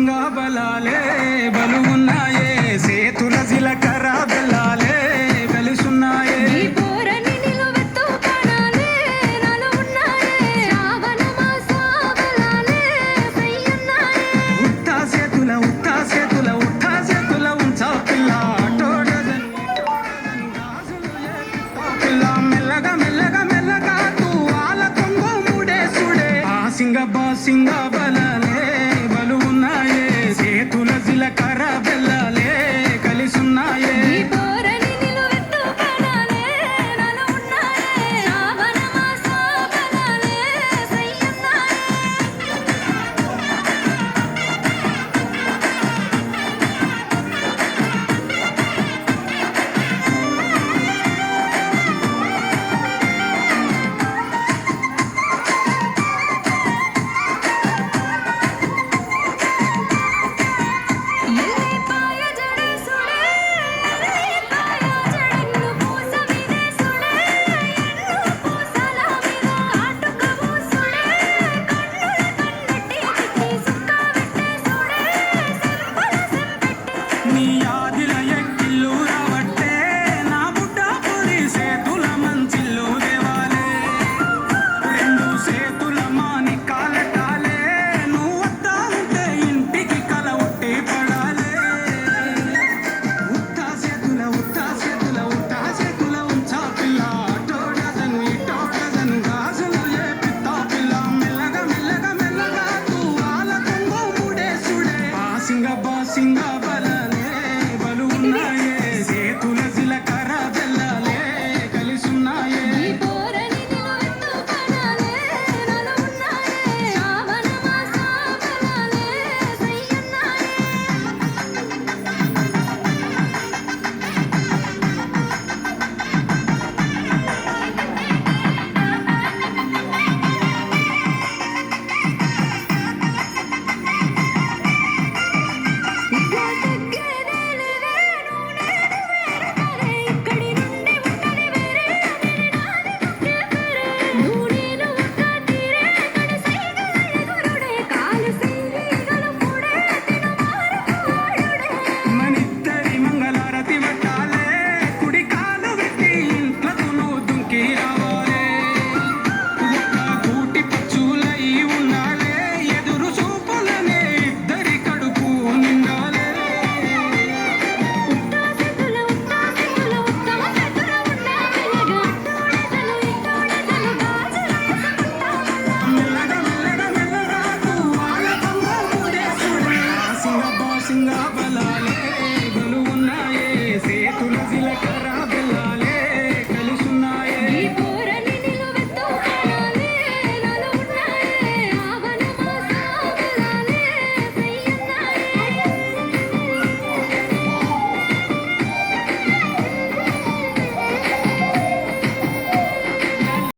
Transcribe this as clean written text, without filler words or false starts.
సింగా బలాలే బలుగున్నాయే సేతుల జిలకర బెల్లాలే వెలుసున్నాయే ఉత్తా సేతుల ఉత్తా సేతుల ఉత్తా సేతుల ఉంచా పిల్ల పిల్ల మెల్లగా మెల్లగా మెల్లగా తూ ఆల కొంగు ముడేసుడే ఆ సింగ బలాలే బలుగున్నాయే సేతుల జిలకర బెల్లాలే కలిసున్నాయే నీ ఆదిల ఎక్కిల్లు రావట్టే నా బుడ్డ పురి సేతుల మంచిల్లు దేవాలే రెండు సేతుల మాని కాలటాలే నువ్వు వద్దా ఉంటే ఇంటికి కల ఉట్టి పడాలే ఉత్తా సేతుల ఉత్తా సేతుల ఉత్తా సేతుల ఉంచా పిల్ల అటోడదను ఇటోడదను గాజులు ఏ పిత్తా పిల్ల మెల్లగా మెల్లగా మెల్లగా తూ ఆల కొంగు ముడేసుడే ఆ సింగ బలాలే బలుగున్నాయే సేతుల జిలకర బెల్లాలే కలిసున్నాయే మనిద్దరి మంగళారతి వట్టాలే కుడి కాలు పెట్టి ఇంట్లకు నువ్వు దుంకి రావాలే ఒక్క కూటి పచ్చులై ఉండాలే ఎదురు చూపులనే ఇద్దరి కడుపు నిండాలే మెల్లగా మెల్లగా మెల్లగా తూ ఆల కొంగు ముడేసుడే సింగ బలాలే బలుగున్నాయే సేతుల జిలకర